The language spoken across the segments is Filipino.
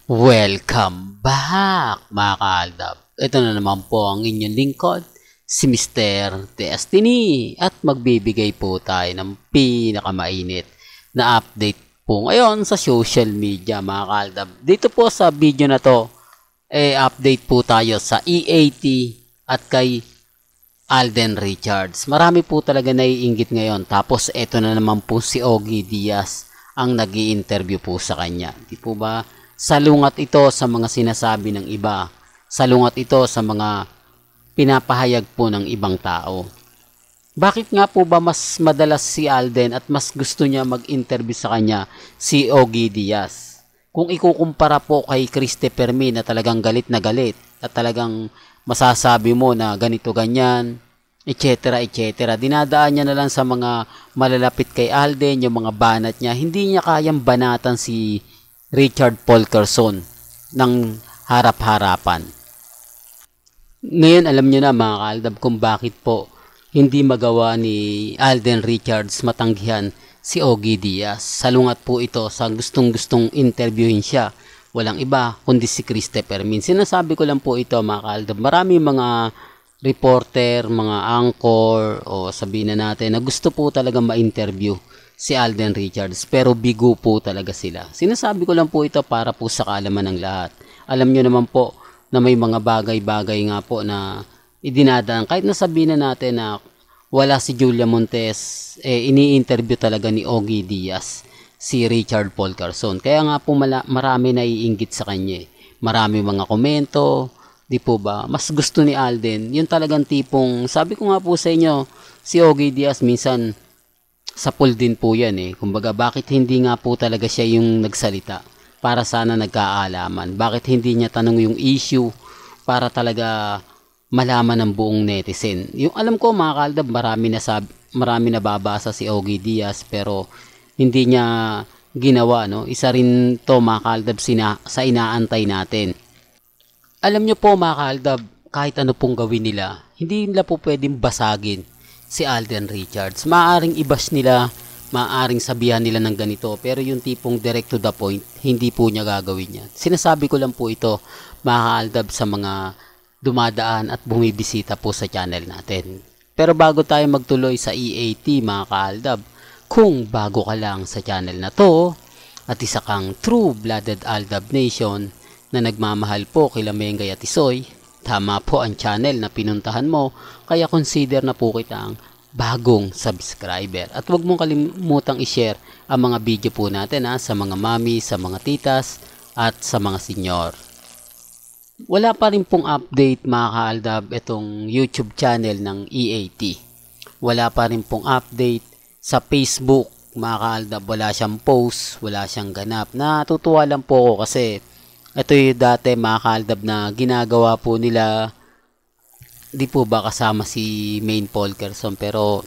Welcome back mga kaaldab. Ito na naman po ang inyong lingkod, si Mr. Destiny at magbibigay po tayo ng pinakamainit na update po ngayon sa social media mga kaaldab. Dito po sa video na to, update po tayo sa EAT at kay Alden Richards. Marami po talaga naiinggit ngayon. Tapos ito na naman po si Ogie Diaz ang nag-i-interview po sa kanya. Di po ba? Salungat ito sa mga sinasabi ng iba. Salungat ito sa mga pinapahayag po ng ibang tao. Bakit nga po ba mas madalas si Alden at mas gusto niya mag-interview sa kanya si Ogie Diaz? Kung ikukumpara po kay Christopher Min na talagang galit na galit at talagang masasabi mo na ganito ganyan, etc. etc. Dinadaan niya na lang sa mga malalapit kay Alden, yung mga banat niya. Hindi niya kayang banatan si Richard Paul Carson ng harap-harapan. Ngayon alam niyo na mga kaaldab kung bakit po hindi magawa ni Alden Richards matanggihan si Ogie Diaz. Salungat po ito sa gustong-gustong interviewin siya. Walang iba kundi si Christopher Min. Sinasabi ko lang po ito mga kaaldab. Marami mga reporter, mga anchor o sabihin na natin na gusto po talaga ma-interview si Alden Richards pero bigo po talaga sila. Sinasabi ko lang po ito para po sa kaalaman ng lahat. Alam nyo naman po na may mga bagay-bagay nga po na idinadaan. Kahit nasabihin na natin na wala si Julia Montes, ini-interview talaga ni Ogie Diaz si Richard Paul Carson. Kaya nga po marami naiinggit sa kanya. Marami mga komento, di po ba? Mas gusto ni Alden, yung talagang tipong, sabi ko nga po sa inyo, si Ogie Diaz minsan sa pool din po yan Kumbaga, bakit hindi nga po talaga siya yung nagsalita para sana nagkaalaman? Bakit hindi niya tanong yung issue para talaga malaman ng buong netizen? Yung alam ko mga kaaldab, marami na babasa si Ogie Diaz pero hindi niya ginawa, no? Isa rin to mga kaaldab sa inaantay natin. Alam nyo po mga kaaldab, kahit ano pong gawin nila, hindi nila po pwedeng basagin si Alden Richards. Maaring i-bash nila, maaring sabihan nila ng ganito, pero yung tipong direct to the point, hindi po niya gagawin yan. Sinasabi ko lang po ito, mga kaaldab, sa mga dumadaan at bumibisita po sa channel natin. Pero bago tayo magtuloy sa EAT mga kaaldab, kung bago ka lang sa channel na to, at isa kang true-blooded Aldab Nation na nagmamahal po kila Mengay at Isoy, tama po ang channel na pinuntahan mo, kaya consider na po kitang bagong subscriber. At huwag mong kalimutang i-share ang mga video po natin sa mga mami, sa mga titas, at sa mga senyor. Wala pa rin pong update mga kaaldab itong YouTube channel ng EAT. Wala pa rin pong update sa Facebook mga kaaldab. Wala siyang post, wala siyang ganap. Natutuwa lang po ako kasi ito yung dati mga kaaldab na ginagawa po nila, di po ba kasama si Main Paul Carson, pero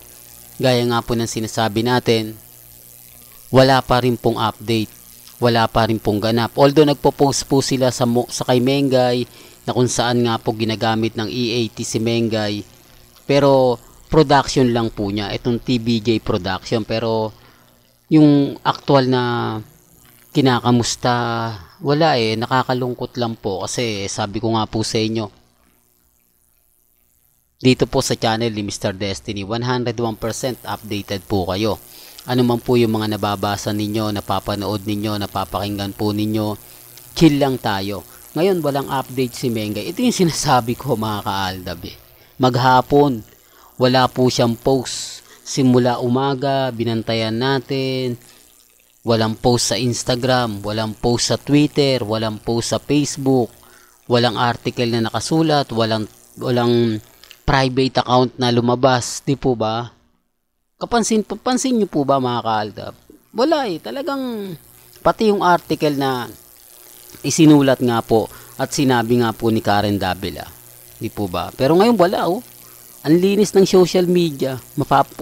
gaya nga po ng sinasabi natin, wala pa rin pong update, wala pa rin pong ganap. Although nagpo-post po sila sa kay Mengay na kung saan nga po ginagamit ng EAT si Mengay, pero production lang po niya, itong TBJ production, pero yung actual na kinakamusta, wala nakakalungkot lang po kasi sabi ko nga po sa inyo, dito po sa channel ni Mr. Destiny, 101% updated po kayo. Ano man po yung mga nababasa ninyo, napapanood ninyo, napapakinggan po ninyo, chill lang tayo. Ngayon walang update si Mengay. Ito yung sinasabi ko mga kaaldab Maghapon, wala po siyang post. Simula umaga, binantayan natin. Walang post sa Instagram, walang post sa Twitter, walang post sa Facebook, walang article na nakasulat, walang private account na lumabas, di po ba? Papansin niyo po ba mga kaaldab? Wala talagang pati yung article na isinulat nga po at sinabi nga po ni Karen Davila, di po ba? Pero ngayon wala Ang linis ng social media.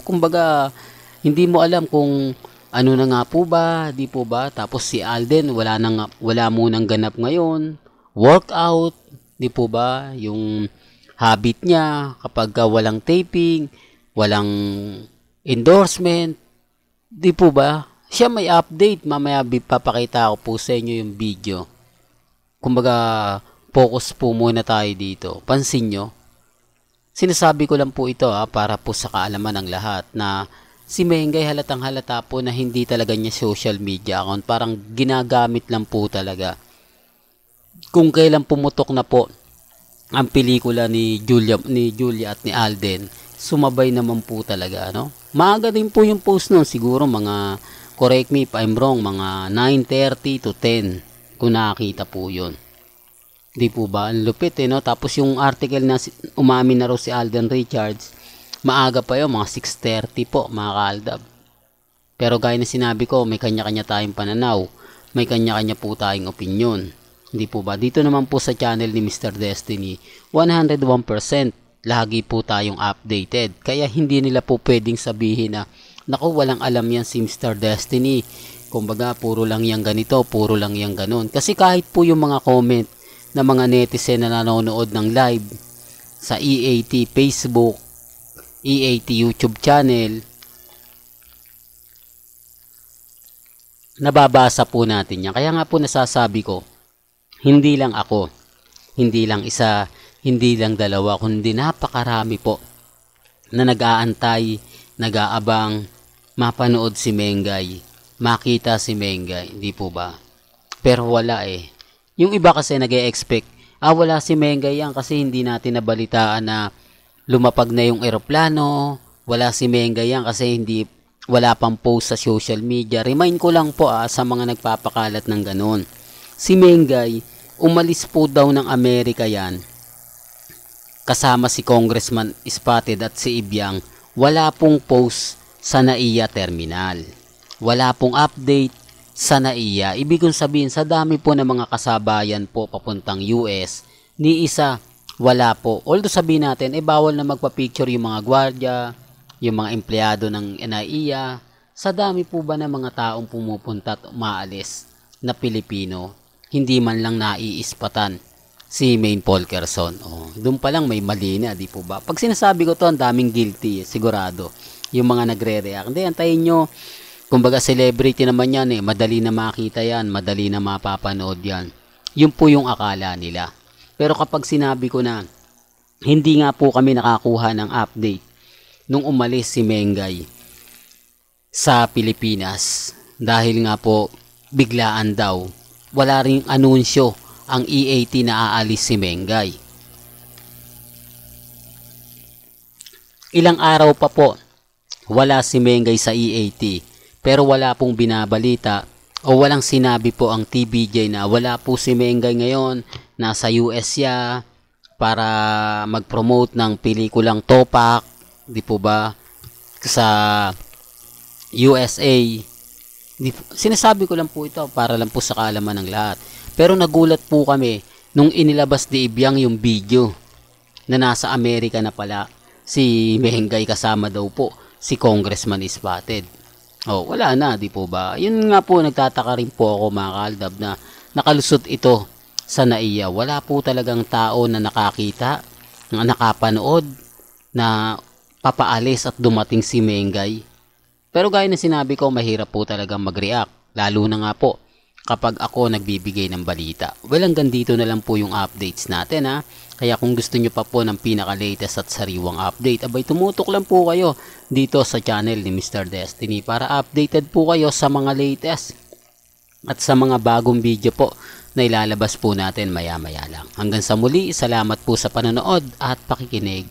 Kumbaga, hindi mo alam kung ano na nga po ba, di po ba? Tapos si Alden, wala munang ganap ngayon. Workout, di po ba? Yung habit niya kapag walang taping, walang endorsement, di po ba? Siya may update. Mamaya papakita ko po sa inyo yung video. kumbaga, focus po muna tayo dito. Pansin nyo, sinasabi ko lang po ito para po sa kaalaman ng lahat na si Mengay halatang halata po na hindi talaga niya social media account. Parang ginagamit lang po talaga. Kung kailan pumutok na po ang pelikula ni Julia at ni Alden, sumabay naman po talaga, no? Maaga din po yung post nun, siguro mga, correct me if I'm wrong, mga 9:30 to 10 kung nakakita po yun. Di po ba? Ang lupit no? Tapos yung article na umamin na raw si Alden Richards, maaga pa yun, mga 6:30 po, mga kaaldab. Pero gaya na sinabi ko, may kanya-kanya tayong pananaw, may kanya-kanya po tayong opinion. Hindi po ba? Dito naman po sa channel ni Mr. Destiny, 101% lagi po tayong updated. Kaya hindi nila po pwedeng sabihin na, naku, walang alam yan si Mr. Destiny. Kumbaga, puro lang yang ganito, puro lang yang ganon. Kasi kahit po yung mga comment na mga netizen na nanonood ng live sa EAT Facebook, EAT YouTube channel, nababasa po natin yan. Kaya nga po nasasabi ko, hindi lang ako, hindi lang isa, hindi lang dalawa, kundi napakarami po na nag-aantay, nag-aabang, mapanood si Mengay, makita si Mengay, hindi po ba? Pero wala eh. Yung iba kasi nag-e-expect, wala si Mengay yan kasi hindi natin nabalitaan na lumapag na yung eroplano, wala si Mengay yan kasi wala pang post sa social media. Remind ko lang po sa mga nagpapakalat ng ganon. Si Mengay, umalis po daw ng Amerika yan, kasama si Congressman Spotted at si Ibyang, wala pong post sa NAIA terminal. Wala pong update sa NAIA. Ibig kong sabihin, sa dami po ng mga kasabayan po papuntang US, ni isa, wala po. Although sabihin natin, bawal na magpa-picture yung mga gwardya, yung mga empleyado ng NAIA. Sa dami po ba ng mga taong pumupunta at umaalis na Pilipino, hindi man lang naiispatan si Maine Polkerson. Doon pa lang may mali na, di po ba? Pag sinasabi ko to, ang daming guilty, sigurado. Yung mga nagre-react. Hindi, antayin nyo. Kumbaga, celebrity naman yan madali na makita yan, madali na mapapanood yan. Yun po yung akala nila. Pero kapag sinabi ko na, hindi nga po kami nakakuha ng update nung umalis si Mengay sa Pilipinas, dahil nga po, biglaan daw, wala ring anunsyo ang EAT na aalis si Mengay. Ilang araw pa po, wala si Mengay sa EAT, pero wala pong binabalita o walang sinabi po ang TVJ na wala po si Mengay ngayon, nasa US siya para mag-promote ng pelikulang Topak, di po ba, sa USA. Sinasabi ko lang po ito para lang po sa kaalaman ng lahat. Pero nagulat po kami nung inilabas ni Ibyang yung video na nasa Amerika na pala si Mengay, kasama daw po si Congressman Spotted. Wala na, di po ba? Yun nga po, nagtataka rin po ako, mga kaaldab, na nakalusot ito sa NAIA. Wala po talagang tao na nakakita, na nakapanood, na papaalis at dumating si Mengay. Pero gaya na sinabi ko, mahirap po talagang mag-react. Lalo na nga po kapag ako nagbibigay ng balita. Well, hanggang dito na lang po yung updates natin Kaya kung gusto nyo pa po ng pinaka-latest at sariwang update, abay tumutok lang po kayo dito sa channel ni Mr. Destiny para updated po kayo sa mga latest at sa mga bagong video po na ilalabas po natin maya-maya lang. Hanggang sa muli, salamat po sa panonood at pakikinig.